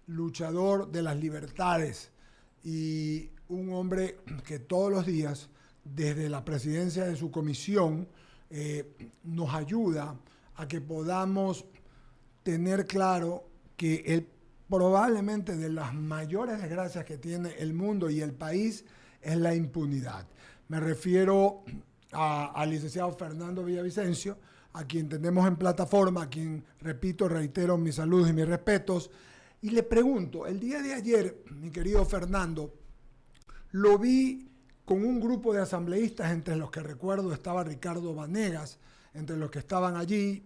luchador de las libertades y un hombre que todos los días, desde la presidencia de su comisión, nos ayuda a que podamos tener claro que probablemente de las mayores desgracias que tiene el mundo y el país es la impunidad. Me refiero al licenciado Fernando Villavicencio, a quien tenemos en plataforma, a quien, repito, reitero mis saludos y mis respetos. Y le pregunto, el día de ayer, mi querido Fernando, lo vi con un grupo de asambleístas, entre los que recuerdo estaba Ricardo Vanegas, entre los que estaban allí,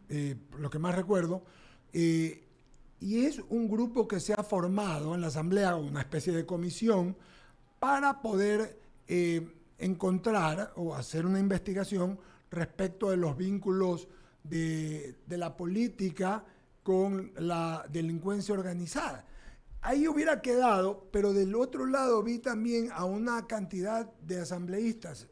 lo que más recuerdo, y es un grupo que se ha formado en la asamblea, una especie de comisión, para poder encontrar o hacer una investigación respecto de los vínculos de la política con la delincuencia organizada. Ahí hubiera quedado, pero del otro lado vi también a una cantidad de asambleístas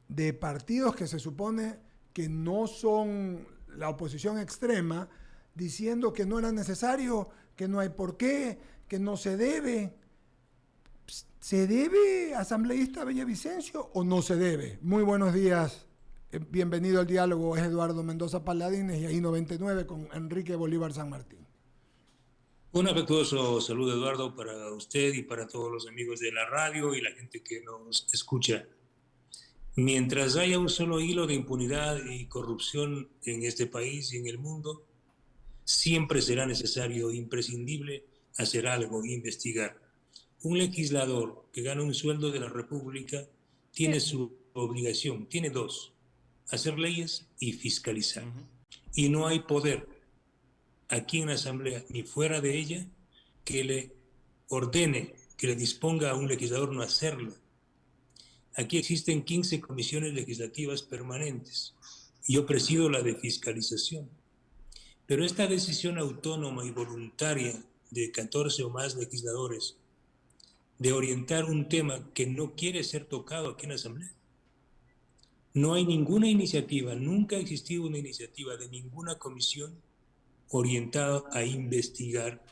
de partidos que se supone que no son la oposición extrema, diciendo que no era necesario, que no hay por qué, que no se debe. ¿Se debe, asambleísta Villavicencio, o no se debe? Muy buenos días, bienvenido al diálogo. Es Eduardo Mendoza Paladines y ahí 99 con Enrique Bolívar San Martín. Un afectuoso saludo, Eduardo, para usted y para todos los amigos de la radio y la gente que nos escucha. Mientras haya un solo hilo de impunidad y corrupción en este país y en el mundo, siempre será necesario e imprescindible hacer algo, investigar. Un legislador que gana un sueldo de la República tiene su obligación, tiene dos: hacer leyes y fiscalizar. Y no hay poder aquí en la Asamblea ni fuera de ella que le ordene, que le disponga a un legislador no hacerlo. Aquí existen 15 comisiones legislativas permanentes y yo presido la de fiscalización. Pero esta decisión autónoma y voluntaria de 14 o más legisladores de orientar un tema que no quiere ser tocado aquí en la Asamblea. No hay ninguna iniciativa, nunca ha existido una iniciativa de ninguna comisión orientada a investigar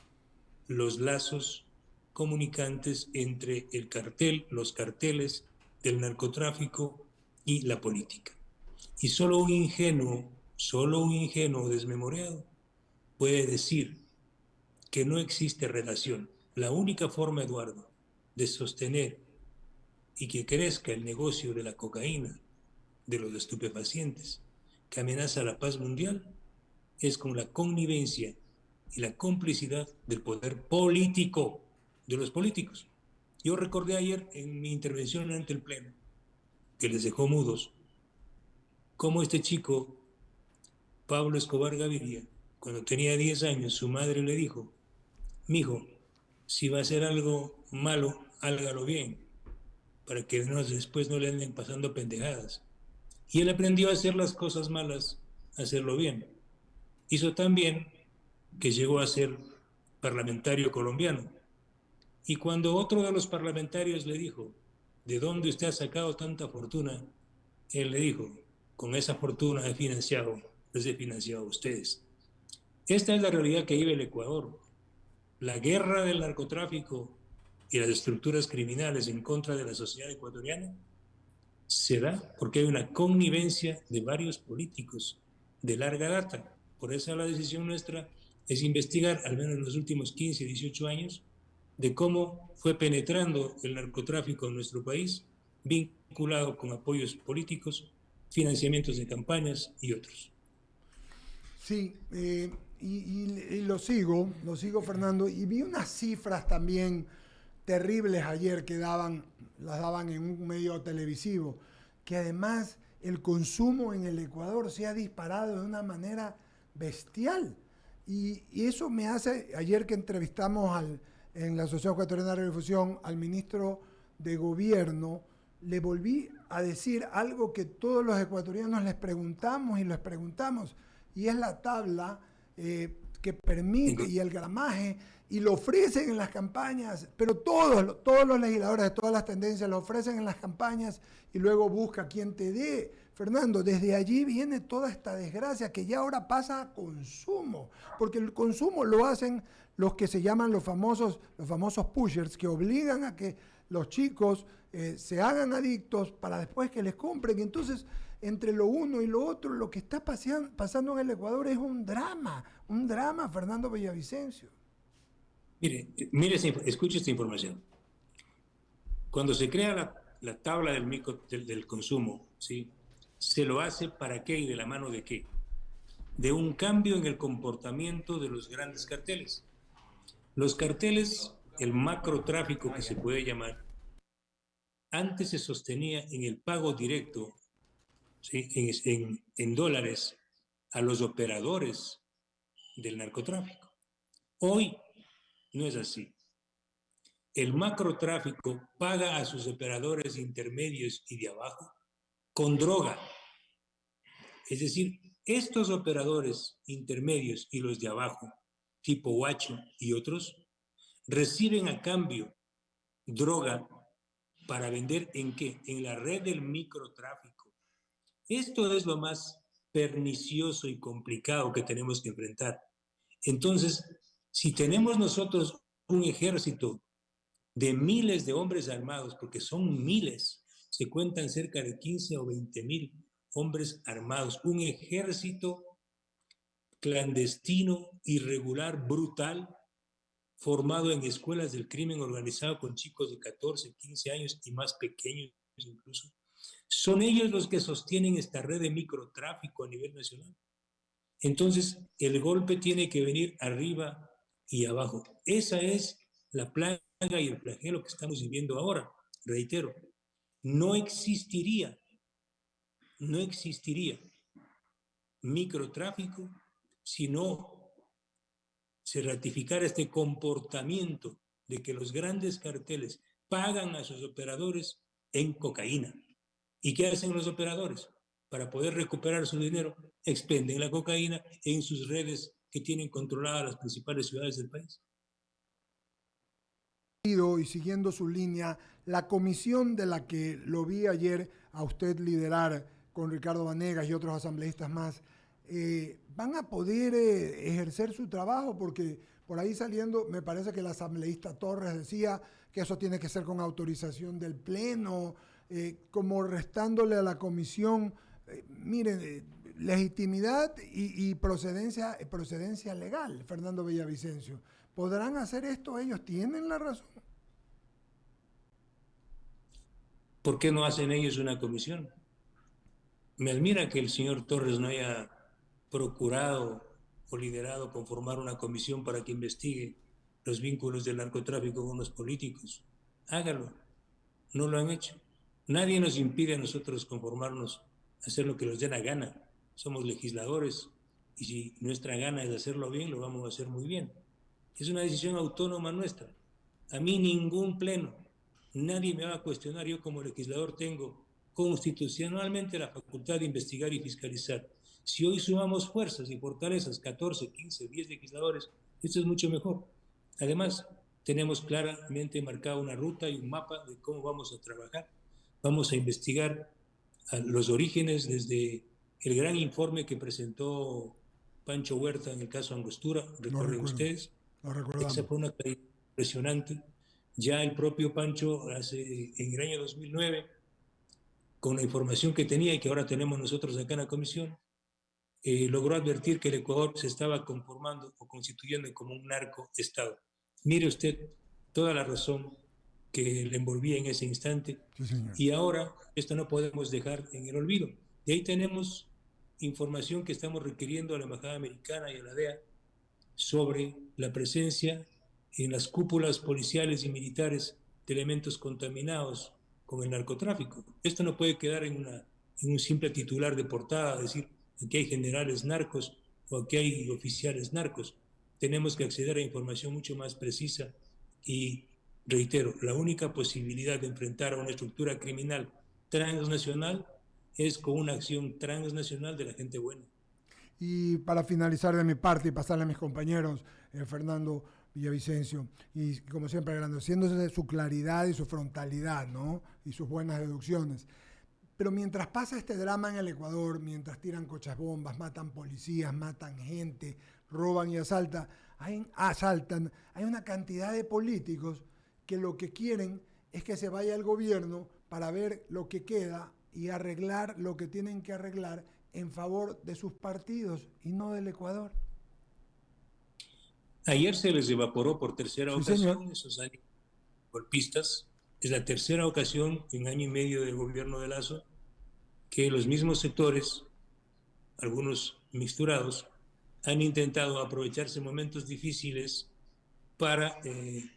los lazos comunicantes entre el cartel, los carteles del narcotráfico y la política. Y solo un ingenuo desmemoriado puede decir que no existe relación. La única forma, Eduardo, de sostener y que crezca el negocio de la cocaína, de los estupefacientes, que amenaza la paz mundial, es con la connivencia y la complicidad del poder político, de los políticos. Yo recordé ayer en mi intervención ante el Pleno, que les dejó mudos, cómo este chico, Pablo Escobar Gaviria, cuando tenía 10 años, su madre le dijo: mijo, si va a hacer algo malo, hágalo bien, para que después no le anden pasando pendejadas. Y él aprendió a hacer las cosas malas, a hacerlo bien. Hizo tan bien que llegó a ser parlamentario colombiano. Y cuando otro de los parlamentarios le dijo: ¿de dónde usted ha sacado tanta fortuna?, él le dijo: con esa fortuna les he financiado a ustedes. Esta es la realidad que vive el Ecuador. La guerra del narcotráfico y las estructuras criminales en contra de la sociedad ecuatoriana se da porque hay una connivencia de varios políticos de larga data. Por eso la decisión nuestra es investigar, al menos en los últimos 15, 18 años, de cómo fue penetrando el narcotráfico en nuestro país, vinculado con apoyos políticos, financiamientos de campañas y otros. Sí, y lo sigo, Fernando, y vi unas cifras también terribles ayer que las daban en un medio televisivo, que además el consumo en el Ecuador se ha disparado de una manera bestial. Y eso me hace, ayer que entrevistamos en la Asociación Ecuatoriana de Radiodifusión al ministro de Gobierno, le volví a decir algo que todos los ecuatorianos les preguntamos, y es la tabla que permite y el gramaje, y lo ofrecen en las campañas, pero todos los legisladores de todas las tendencias lo ofrecen en las campañas, y luego busca quien te dé Fernando, desde allí viene toda esta desgracia que ya ahora pasa a consumo, porque el consumo lo hacen los que se llaman los famosos pushers, que obligan a que los chicos se hagan adictos para después que les compren. Entonces, entre lo uno y lo otro, lo que está pasando en el Ecuador es un drama, Fernando Villavicencio. Mire, escuche esta información. Cuando se crea la tabla del consumo, ¿sí? ¿Se lo hace para qué y de la mano de qué? De un cambio en el comportamiento de los grandes carteles. Los carteles, el macrotráfico que se puede llamar, antes se sostenía en el pago directo, ¿sí? en dólares a los operadores del narcotráfico. Hoy no es así. El macrotráfico paga a sus operadores intermedios y de abajo con droga. Es decir, estos operadores intermedios y los de abajo, tipo Huacho y otros, reciben a cambio droga para vender ¿en qué? En la red del microtráfico. Esto es lo más pernicioso y complicado que tenemos que enfrentar. Entonces, si tenemos nosotros un ejército de miles de hombres armados, porque son miles, se cuentan cerca de 15 o 20,000 hombres armados, un ejército clandestino, irregular, brutal, formado en escuelas del crimen organizado con chicos de 14, 15 años y más pequeños incluso. Son ellos los que sostienen esta red de microtráfico a nivel nacional. Entonces, el golpe tiene que venir arriba y abajo. Esa es la plaga y el flagelo que estamos viviendo ahora. Reitero, no existiría microtráfico si no se ratificara este comportamiento de que los grandes carteles pagan a sus operadores en cocaína. ¿Y qué hacen los operadores? Para poder recuperar su dinero, expenden la cocaína en sus redes que tienen controladas las principales ciudades del país. Y siguiendo su línea, la comisión de la que lo vi ayer a usted liderar con Ricardo Vanegas y otros asambleístas más, ¿van a poder ejercer su trabajo? Porque por ahí saliendo, me parece que el asambleísta Torres decía que eso tiene que ser con autorización del Pleno, como restándole a la comisión, miren, legitimidad y procedencia legal, Fernando Villavicencio. ¿Podrán hacer esto ellos? ¿Tienen la razón? ¿Por qué no hacen ellos una comisión? Me admira que el señor Torres no haya procurado o liderado conformar una comisión para que investigue los vínculos del narcotráfico con los políticos. Hágalo. No lo han hecho. Nadie nos impide a nosotros conformarnos a hacer lo que nos dé la gana. Somos legisladores y si nuestra gana es hacerlo bien, lo vamos a hacer muy bien. Es una decisión autónoma nuestra. A mí ningún pleno, nadie me va a cuestionar. Yo como legislador tengo constitucionalmente la facultad de investigar y fiscalizar. Si hoy sumamos fuerzas y fortalezas, 14, 15, 10 legisladores, esto es mucho mejor. Además, tenemos claramente marcada una ruta y un mapa de cómo vamos a trabajar. Vamos a investigar los orígenes desde el gran informe que presentó Pancho Huerta en el caso Angostura, recuerden ustedes. Lo recordamos. Esa fue una caída impresionante. Ya el propio Pancho, en el año 2009, con la información que tenía y que ahora tenemos nosotros acá en la comisión, logró advertir que el Ecuador se estaba conformando o constituyendo como un narcoestado. Mire usted toda la razón que le envolvía en ese instante. Sí, señor. Y ahora esto no podemos dejar en el olvido. De ahí tenemos información que estamos requiriendo a la Embajada Americana y a la DEA sobre la presencia en las cúpulas policiales y militares de elementos contaminados con el narcotráfico. Esto no puede quedar en un simple titular de portada, decir, aquí hay generales narcos o aquí hay oficiales narcos. Tenemos que acceder a información mucho más precisa y, reitero, la única posibilidad de enfrentar a una estructura criminal transnacional es con una acción transnacional de la gente buena. Y para finalizar de mi parte y pasarle a mis compañeros, Fernando Villavicencio, y como siempre agradeciéndose de su claridad y su frontalidad, ¿no? Y sus buenas deducciones. Pero mientras pasa este drama en el Ecuador, mientras tiran coches bombas, matan policías, matan gente, roban y asaltan, hay una cantidad de políticos que lo que quieren es que se vaya el gobierno para ver lo que queda y arreglar lo que tienen que arreglar en favor de sus partidos y no del Ecuador. Ayer se les evaporó por tercera Sí, señor. ocasión esos años golpistas. Es la tercera ocasión en año y medio del gobierno de Lasso que los mismos sectores, algunos mixturados, han intentado aprovecharse momentos difíciles para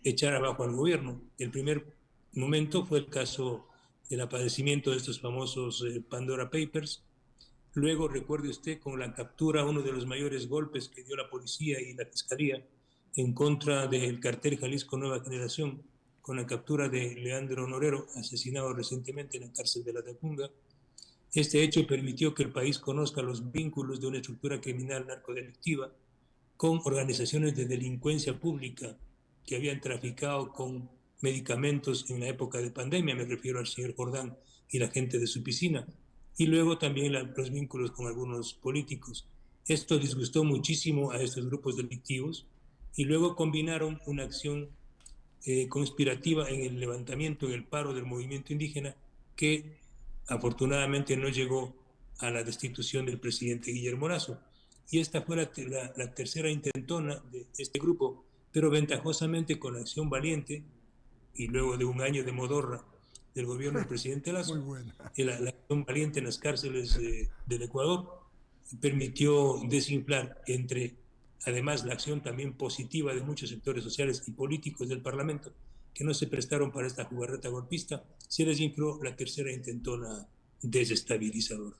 echar abajo al gobierno. El primer momento fue el caso del aparecimiento de estos famosos Pandora Papers. Luego, recuerde usted, con la captura, uno de los mayores golpes que dio la policía y la fiscalía en contra del cartel Jalisco Nueva Generación, con la captura de Leandro Norero, asesinado recientemente en la cárcel de La Tacunga. Este hecho permitió que el país conozca los vínculos de una estructura criminal narcodelictiva con organizaciones de delincuencia pública que habían traficado con medicamentos en la época de pandemia, me refiero al señor Jordán y la gente de su piscina, y luego también los vínculos con algunos políticos. Esto disgustó muchísimo a estos grupos delictivos y luego combinaron una acción conspirativa en el levantamiento, en el paro del movimiento indígena, que afortunadamente no llegó a la destitución del presidente Guillermo Lasso. Y esta fue la tercera intentona de este grupo, pero ventajosamente con acción valiente y luego de un año de modorra del gobierno del presidente Muy Lasso, buena. la acción valiente en las cárceles del Ecuador permitió desinflar además la acción también positiva de muchos sectores sociales y políticos del Parlamento que no se prestaron para esta jugarreta golpista, se desinfló la tercera intentona desestabilizadora.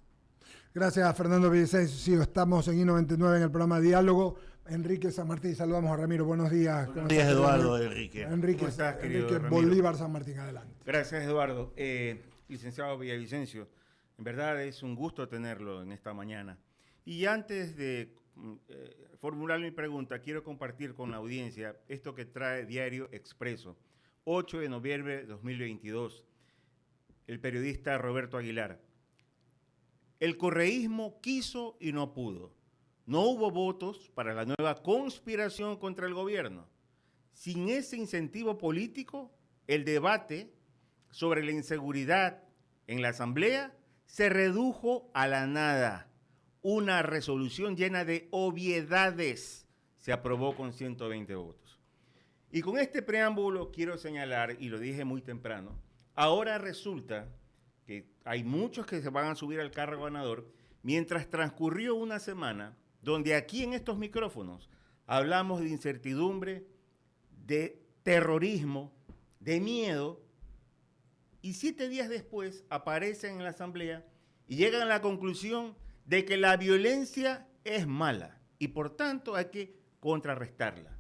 Gracias, Fernando Villavicencio. Estamos en I99 en el programa Diálogo. Enrique San Martín, saludamos a Ramiro. Buenos días. Buenos días, Eduardo, Enrique. ¿Cómo estás, querido Enrique Bolívar San Martín, adelante. Gracias, Eduardo. Licenciado Villavicencio, en verdad es un gusto tenerlo en esta mañana. Y antes de formular mi pregunta, quiero compartir con la audiencia esto que trae Diario Expreso, 8 de noviembre de 2022. El periodista Roberto Aguilar. El correísmo quiso y no pudo. No hubo votos para la nueva conspiración contra el gobierno. Sin ese incentivo político, el debate sobre la inseguridad en la Asamblea se redujo a la nada. Una resolución llena de obviedades se aprobó con 120 votos. Y con este preámbulo quiero señalar, y lo dije muy temprano, ahora resulta que hay muchos que se van a subir al carro ganador, mientras transcurrió una semana donde aquí en estos micrófonos hablamos de incertidumbre, de terrorismo, de miedo, y 7 días después aparecen en la Asamblea y llegan a la conclusión de que la violencia es mala y por tanto hay que contrarrestarla.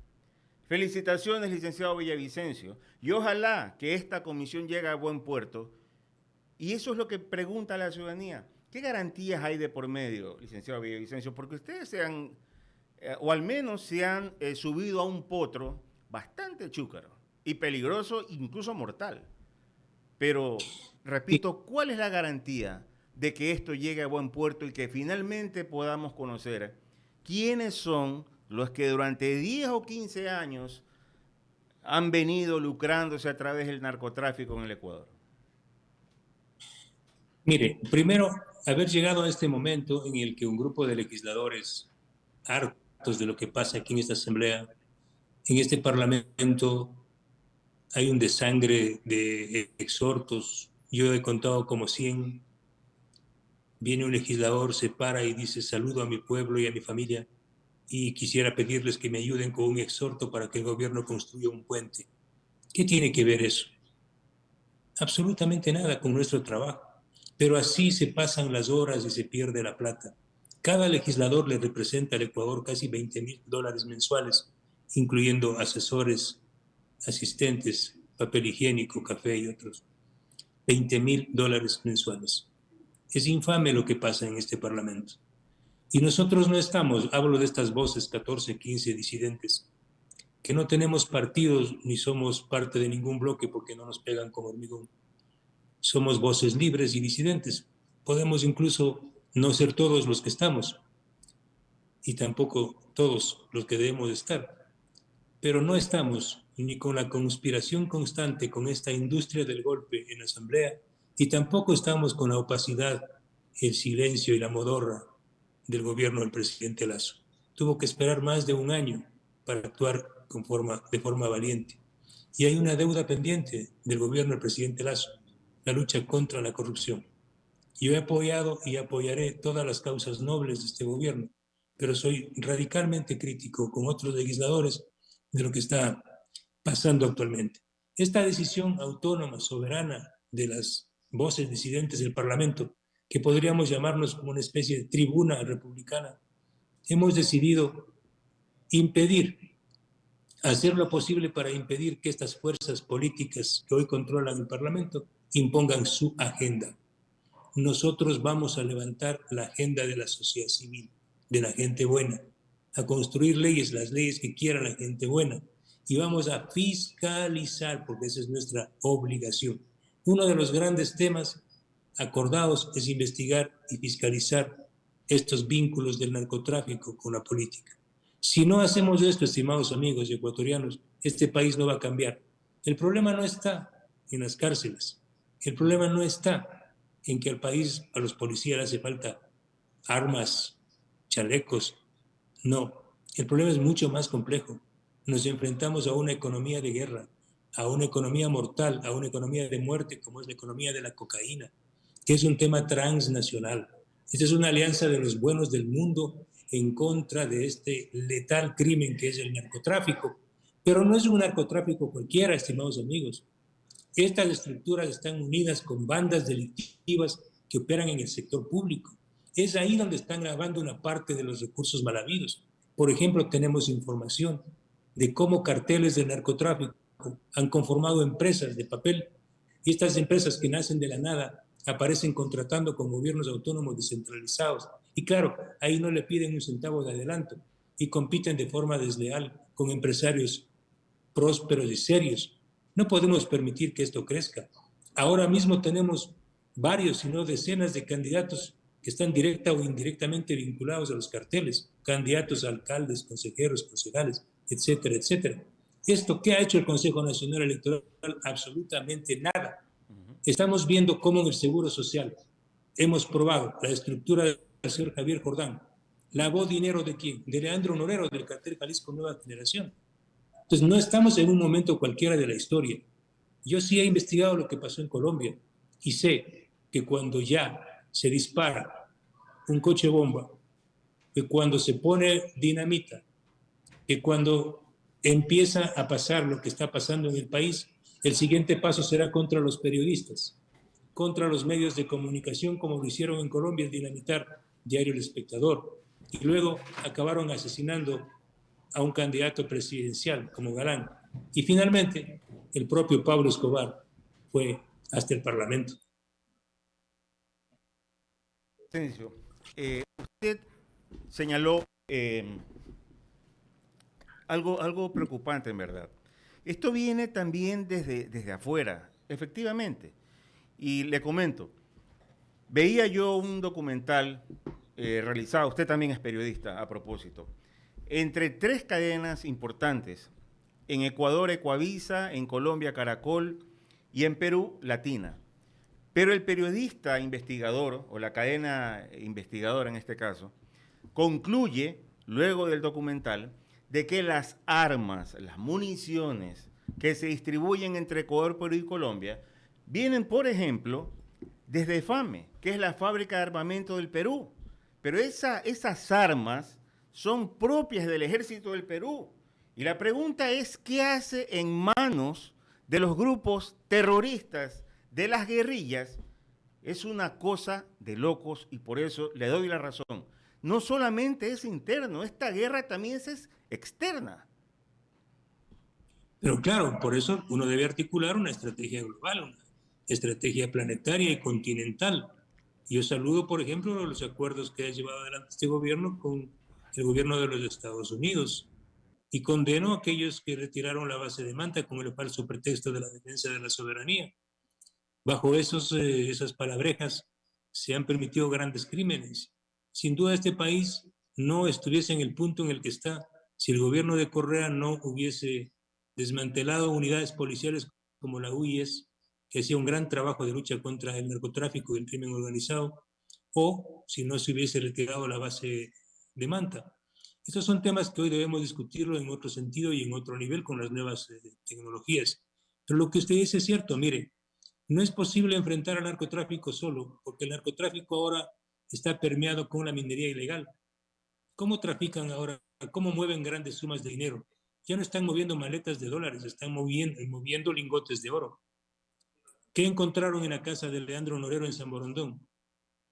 Felicitaciones, licenciado Villavicencio, y ojalá que esta comisión llegue a buen puerto. Y eso es lo que pregunta la ciudadanía. ¿Qué garantías hay de por medio, licenciado Villavicencio? Porque ustedes se han, o al menos se han subido a un potro bastante chúcaro y peligroso, incluso mortal. Pero, repito, ¿cuál es la garantía de que esto llegue a buen puerto y que finalmente podamos conocer quiénes son los que durante 10 o 15 años han venido lucrándose a través del narcotráfico en el Ecuador? Mire, primero, haber llegado a este momento en el que un grupo de legisladores hartos de lo que pasa aquí en esta Asamblea, en este Parlamento, hay un desangre de exhortos. Yo he contado como 100. Viene un legislador, se para y dice: saludo a mi pueblo y a mi familia y quisiera pedirles que me ayuden con un exhorto para que el gobierno construya un puente. ¿Qué tiene que ver eso? Absolutamente nada con nuestro trabajo. Pero así se pasan las horas y se pierde la plata. Cada legislador le representa al Ecuador casi $20,000 mensuales, incluyendo asesores, asistentes, papel higiénico, café y otros. $20,000 mensuales. Es infame lo que pasa en este Parlamento. Y nosotros no estamos, hablo de estas voces, 14, 15 disidentes, que no tenemos partidos ni somos parte de ningún bloque porque no nos pegan como hormigón. Somos voces libres y disidentes. Podemos incluso no ser todos los que estamos y tampoco todos los que debemos estar, pero no estamos ni con la conspiración constante con esta industria del golpe en la Asamblea y tampoco estamos con la opacidad, el silencio y la modorra del gobierno del presidente Lasso. Tuvo que esperar más de un año para actuar de forma valiente. Y hay una deuda pendiente del gobierno del presidente Lasso, la lucha contra la corrupción. Yo he apoyado y apoyaré todas las causas nobles de este gobierno, pero soy radicalmente crítico con otros legisladores de lo que está pasando actualmente. Esta decisión autónoma, soberana de las voces disidentes del Parlamento, que podríamos llamarnos como una especie de tribuna republicana, hemos decidido impedir, hacer lo posible para impedir que estas fuerzas políticas que hoy controlan el Parlamento impongan su agenda. Nosotros vamos a levantar la agenda de la sociedad civil, de la gente buena, a construir leyes, las leyes que quiera la gente buena, y vamos a fiscalizar, porque esa es nuestra obligación. Uno de los grandes temas acordados es investigar y fiscalizar estos vínculos del narcotráfico con la política. Si no hacemos esto, estimados amigos y ecuatorianos, este país no va a cambiar. El problema no está en las cárceles, el problema no está en que al país, a los policías le hace falta armas, chalecos. No, el problema es mucho más complejo. Nos enfrentamos a una economía de guerra, a una economía mortal, a una economía de muerte, como es la economía de la cocaína, que es un tema transnacional. Esta es una alianza de los buenos del mundo en contra de este letal crimen que es el narcotráfico. Pero no es un narcotráfico cualquiera, estimados amigos. Estas estructuras están unidas con bandas delictivas que operan en el sector público. Es ahí donde están grabando una parte de los recursos mal habidos. Por ejemplo, tenemos información de cómo carteles de narcotráfico han conformado empresas de papel y estas empresas que nacen de la nada aparecen contratando con gobiernos autónomos descentralizados. Y claro, ahí no le piden un centavo de adelanto y compiten de forma desleal con empresarios prósperos y serios. No podemos permitir que esto crezca. Ahora mismo tenemos varios, si no decenas de candidatos que están directa o indirectamente vinculados a los carteles, candidatos a alcaldes, consejeros, concejales, etcétera, etcétera. ¿Esto qué ha hecho el Consejo Nacional Electoral? Absolutamente nada. Estamos viendo cómo en el Seguro Social hemos probado la estructura del señor Javier Jordán. ¿Lavó dinero de quién? De Leandro Norero, del cartel Jalisco Nueva Generación. Entonces, no estamos en un momento cualquiera de la historia. Yo sí he investigado lo que pasó en Colombia y sé que cuando ya se dispara un coche bomba, que cuando se pone dinamita, que cuando empieza a pasar lo que está pasando en el país, el siguiente paso será contra los periodistas, contra los medios de comunicación, como lo hicieron en Colombia, el dinamitar Diario El Espectador. Y luego acabaron asesinando a un candidato presidencial como Galán. Y finalmente, el propio Pablo Escobar fue hasta el Parlamento. Usted señaló algo preocupante, en verdad. Esto viene también desde afuera, efectivamente. Y le comento, veía yo un documental realizado, usted también es periodista a propósito, entre tres cadenas importantes, en Ecuador, Ecuavisa, en Colombia, Caracol, y en Perú, Latina. Pero el periodista investigador, o la cadena investigadora en este caso, concluye, luego del documental, de que las armas, las municiones que se distribuyen entre Ecuador, Perú y Colombia, vienen, por ejemplo, desde FAME, que es la fábrica de armamento del Perú. Pero esas armas son propias del ejército del Perú. Y la pregunta es, ¿qué hace en manos de los grupos terroristas, de las guerrillas? Es una cosa de locos y por eso le doy la razón. No solamente es interno, esta guerra también es externa. Pero claro, por eso uno debe articular una estrategia global, una estrategia planetaria y continental. Yo saludo, por ejemplo, los acuerdos que ha llevado adelante este gobierno con el gobierno de los Estados Unidos y condeno a aquellos que retiraron la base de Manta con el falso pretexto de la defensa de la soberanía. Bajo esas palabrejas se han permitido grandes crímenes. Sin duda este país no estuviese en el punto en el que está si el gobierno de Correa no hubiese desmantelado unidades policiales como la UIS, que hacía un gran trabajo de lucha contra el narcotráfico y el crimen organizado, o si no se hubiese retirado la base de Manta. Estos son temas que hoy debemos discutirlo en otro sentido y en otro nivel con las nuevas tecnologías. Pero lo que usted dice es cierto, mire, no es posible enfrentar al narcotráfico solo, porque el narcotráfico ahora está permeado con la minería ilegal. ¿Cómo trafican ahora? ¿Cómo mueven grandes sumas de dinero? Ya no están moviendo maletas de dólares, están moviendo lingotes de oro. ¿Qué encontraron en la casa de Leandro Norero en San Borondón?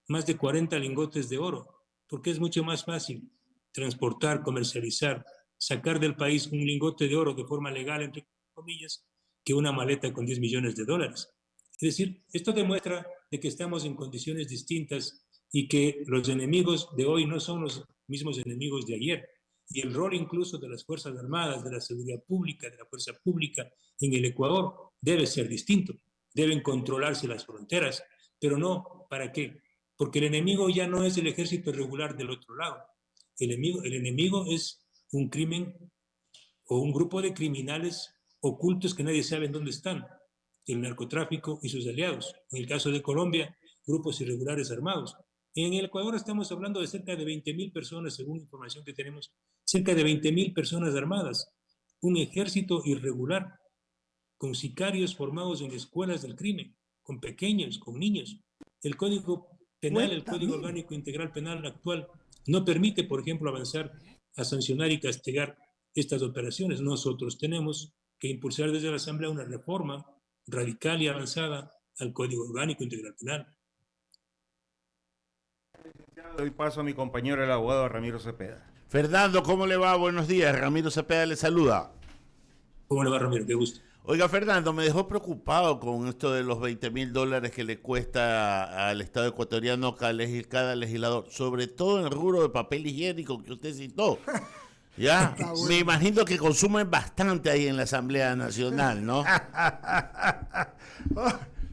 Más de 40 lingotes de oro, porque es mucho más fácil transportar, comercializar, sacar del país un lingote de oro de forma legal, entre comillas, que una maleta con 10 millones de dólares. Es decir, esto demuestra de que estamos en condiciones distintas y que los enemigos de hoy no son los mismos enemigos de ayer. Y el rol incluso de las Fuerzas Armadas, de la seguridad pública, de la fuerza pública en el Ecuador debe ser distinto. Deben controlarse las fronteras, pero no, ¿para qué? Porque el enemigo ya no es el ejército regular del otro lado. El enemigo es un crimen o un grupo de criminales ocultos que nadie sabe dónde están. El narcotráfico y sus aliados. En el caso de Colombia, grupos irregulares armados. En el Ecuador estamos hablando de cerca de 20.000 personas, según información que tenemos, cerca de 20.000 personas armadas. Un ejército irregular, con sicarios formados en escuelas del crimen, con pequeños, con niños. El Código Penal, el Código Orgánico Integral Penal actual, no permite, por ejemplo, avanzar a sancionar y castigar estas operaciones. Nosotros tenemos que impulsar desde la Asamblea una reforma radical y avanzada al Código Orgánico Integral Penal. Doy paso a mi compañero, el abogado Ramiro Cepeda. Fernando, ¿cómo le va? Buenos días. Ramiro Cepeda le saluda. ¿Cómo le va, Ramiro? Qué gusto. Oiga, Fernando, me dejó preocupado con esto de los $20.000 que le cuesta al Estado ecuatoriano cada legislador, sobre todo en el rubro de papel higiénico que usted citó. Ya, bueno. Me imagino que consumen bastante ahí en la Asamblea Nacional, ¿no?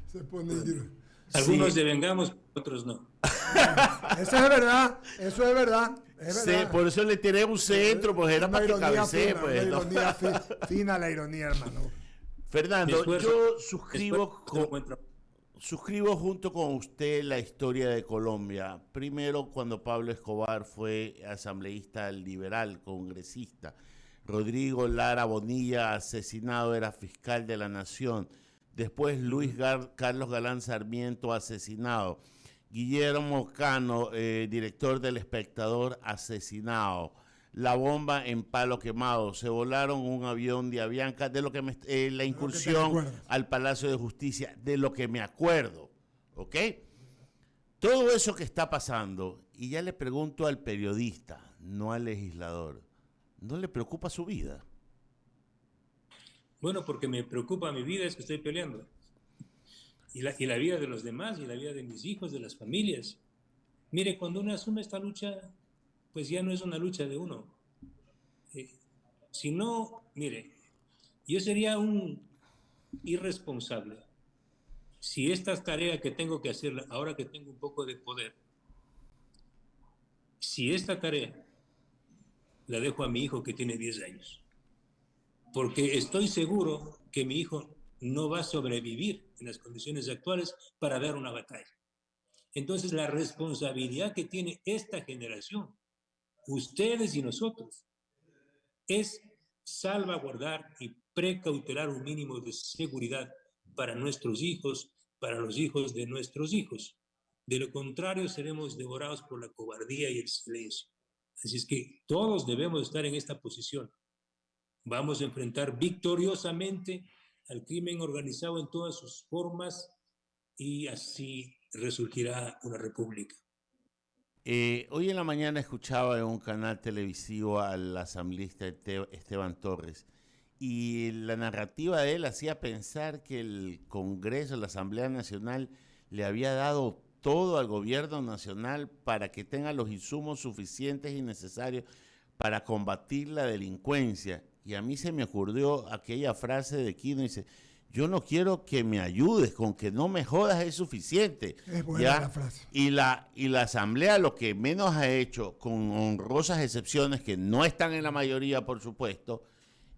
Se pone... Algunos devengamos, otros no. Eso es verdad, eso es verdad. Sí, por eso le tiré un centro, pues era para que cabecee. Pues, una ironía fina la ironía, hermano. Fernando, yo suscribo junto con usted la historia de Colombia. Primero, cuando Pablo Escobar fue asambleísta liberal, congresista. Rodrigo Lara Bonilla, asesinado, era fiscal de la Nación. Después, Luis Carlos Galán Sarmiento, asesinado. Guillermo Cano, director del Espectador, asesinado. La bomba en Palo Quemado. Se volaron un avión de Avianca, de lo que la incursión al Palacio de Justicia, de lo que me acuerdo. ¿Ok? Todo eso que está pasando, y ya le pregunto al periodista, no al legislador, ¿no le preocupa su vida? Bueno, porque me preocupa mi vida, es que estoy peleando. Y la vida de los demás, y la vida de mis hijos, de las familias. Mire, cuando uno asume esta lucha, pues ya no es una lucha de uno. Si no, mire, yo sería un irresponsable si esta tarea que tengo que hacer, ahora que tengo un poco de poder, si esta tarea la dejo a mi hijo que tiene 10 años. Porque estoy seguro que mi hijo no va a sobrevivir en las condiciones actuales para dar una batalla. Entonces, la responsabilidad que tiene esta generación, ustedes y nosotros, es salvaguardar y precautelar un mínimo de seguridad para nuestros hijos, para los hijos de nuestros hijos. De lo contrario, seremos devorados por la cobardía y el silencio. Así es que todos debemos estar en esta posición. Vamos a enfrentar victoriosamente al crimen organizado en todas sus formas y así resurgirá una república. Hoy en la mañana escuchaba en un canal televisivo al asambleísta Esteban Torres y la narrativa de él hacía pensar que el Congreso, la Asamblea Nacional, le había dado todo al gobierno nacional para que tenga los insumos suficientes y necesarios para combatir la delincuencia. Y a mí se me ocurrió aquella frase de Quino, dice, yo no quiero que me ayudes, con que no me jodas es suficiente. Es buena ¿ya? la frase. Y la Asamblea lo que menos ha hecho, con honrosas excepciones que no están en la mayoría, por supuesto,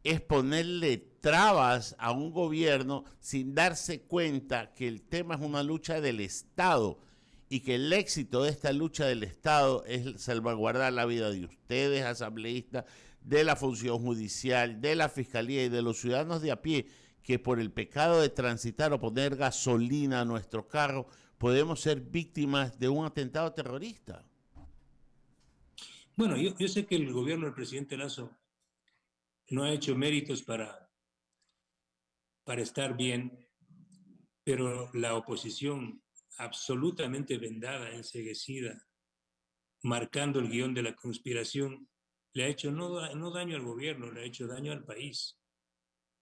es ponerle trabas a un gobierno sin darse cuenta que el tema es una lucha del Estado y que el éxito de esta lucha del Estado es salvaguardar la vida de ustedes, asambleístas, de la función judicial, de la fiscalía y de los ciudadanos de a pie, que por el pecado de transitar o poner gasolina a nuestro carro podemos ser víctimas de un atentado terrorista. Bueno, yo sé que el gobierno del presidente Lasso no ha hecho méritos para estar bien, pero la oposición absolutamente vendada, enceguecida, marcando el guión de la conspiración, le ha hecho no daño al gobierno, le ha hecho daño al país.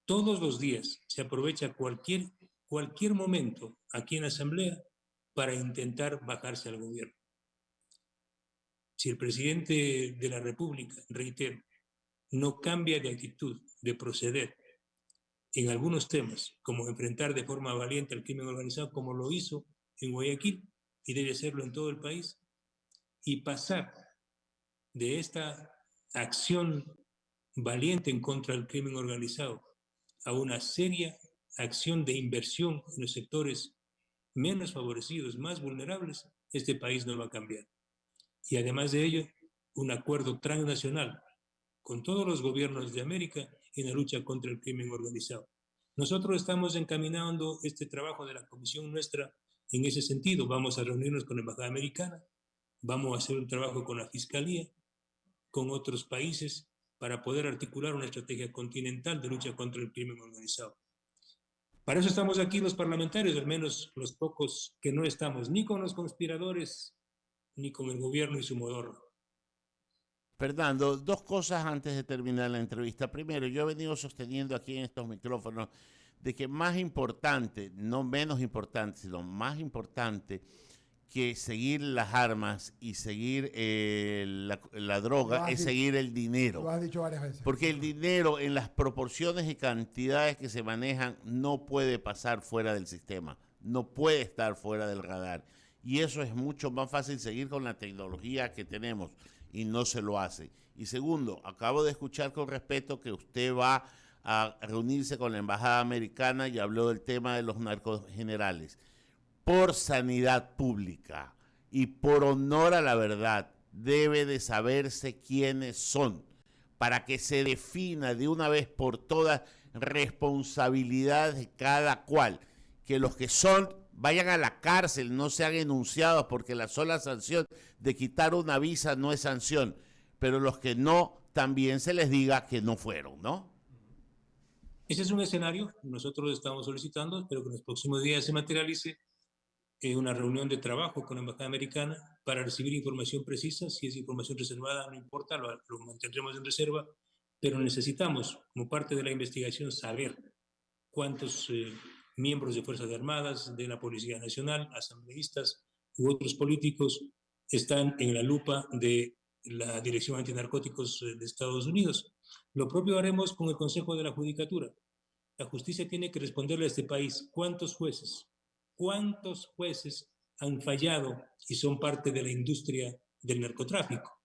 Todos los días se aprovecha cualquier momento aquí en la Asamblea para intentar bajarse al gobierno. Si el presidente de la República, reitero, no cambia de actitud, de proceder en algunos temas, como enfrentar de forma valiente al crimen organizado, como lo hizo en Guayaquil, y debe hacerlo en todo el país, y pasar de esta acción valiente en contra del crimen organizado a una seria acción de inversión en los sectores menos favorecidos, más vulnerables, este país no va a cambiar. Y además de ello, un acuerdo transnacional con todos los gobiernos de América en la lucha contra el crimen organizado. Nosotros estamos encaminando este trabajo de la comisión nuestra en ese sentido. Vamos a reunirnos con la Embajada Americana, vamos a hacer un trabajo con la Fiscalía, con otros países, para poder articular una estrategia continental de lucha contra el crimen organizado. Para eso estamos aquí los parlamentarios, al menos los pocos que no estamos ni con los conspiradores ni con el gobierno y su modorra. Fernando, dos cosas antes de terminar la entrevista. Primero, yo he venido sosteniendo aquí en estos micrófonos de que más importante, no menos importante, sino más importante que seguir las armas y seguir la droga es seguir el dinero. Lo has dicho varias veces. Porque el dinero en las proporciones y cantidades que se manejan no puede pasar fuera del sistema, no puede estar fuera del radar. Y eso es mucho más fácil seguir con la tecnología que tenemos y no se lo hace. Y segundo, acabo de escuchar con respeto que usted va a reunirse con la Embajada Americana y habló del tema de los narcogenerales. Por sanidad pública y por honor a la verdad, debe de saberse quiénes son para que se defina de una vez por todas responsabilidad de cada cual. Que los que son vayan a la cárcel, no sean enunciados, porque la sola sanción de quitar una visa no es sanción, pero los que no, también se les diga que no fueron, ¿no? Ese es un escenario que nosotros estamos solicitando, espero que en los próximos días se materialice una reunión de trabajo con la Embajada Americana para recibir información precisa. Si es información reservada, no importa, lo mantendremos en reserva, pero necesitamos, como parte de la investigación, saber cuántos miembros de Fuerzas Armadas, de la Policía Nacional, asambleístas u otros políticos están en la lupa de la Dirección Antinarcóticos de Estados Unidos. Lo propio haremos con el Consejo de la Judicatura. La justicia tiene que responderle a este país cuántos jueces han fallado y son parte de la industria del narcotráfico.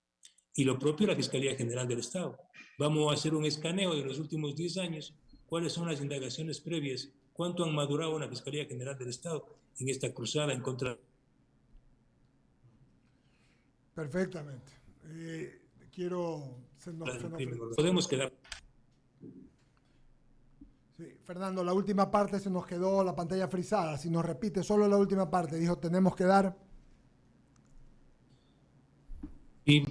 Y lo propio la Fiscalía General del Estado. Vamos a hacer un escaneo de los últimos 10 años, cuáles son las indagaciones previas, cuánto han madurado la Fiscalía General del Estado en esta cruzada en contra. Perfectamente. Podemos quedar. Sí, Fernando, la última parte se nos quedó la pantalla frisada. Si nos repite solo la última parte, dijo, tenemos que dar. ¿Y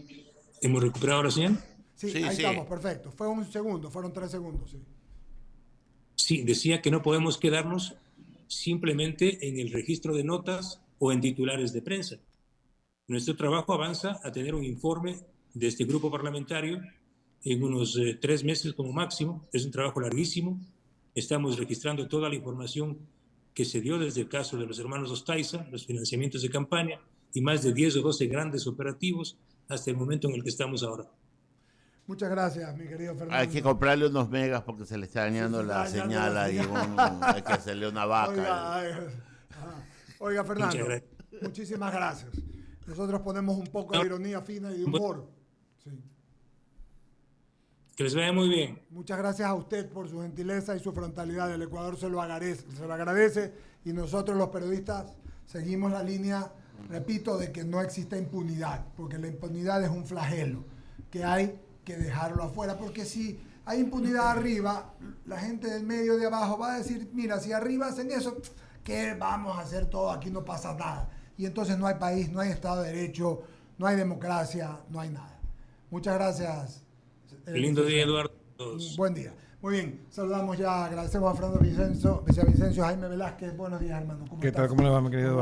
hemos recuperado la señal? Sí, ahí estamos, perfecto. Fue un segundo, fueron 3 segundos, sí. Sí, decía que no podemos quedarnos simplemente en el registro de notas o en titulares de prensa. Nuestro trabajo avanza a tener un informe de este grupo parlamentario en unos 3 meses como máximo. Es un trabajo larguísimo. Estamos registrando toda la información que se dio desde el caso de los hermanos Ostaiza, los financiamientos de campaña y más de 10 o 12 grandes operativos hasta el momento en el que estamos ahora. Muchas gracias, mi querido Fernando. Hay que comprarle unos megas porque se le está dañando la señal ahí. Hay que hacerle una vaca. Oiga, Fernando, muchísimas gracias. Nosotros ponemos un poco de ironía fina y de humor. Sí. Que les vaya muy bien. Muchas gracias a usted por su gentileza y su frontalidad. El Ecuador se lo agradece y nosotros los periodistas seguimos la línea, repito, de que no existe impunidad, porque la impunidad es un flagelo que hay que dejarlo afuera, porque si hay impunidad arriba, la gente del medio de abajo va a decir, mira, si arriba hacen eso, ¿qué vamos a hacer todo? Aquí no pasa nada. Y entonces no hay país, no hay Estado de Derecho, no hay democracia, no hay nada. Muchas gracias. Lindo día, Eduardo. Buen día. Muy bien, saludamos ya, agradecemos a Fernando Vicencio, Vicevicencio, Jaime Velázquez. Buenos días, hermano. ¿Qué tal? ¿Cómo le va, mi querido Eduardo?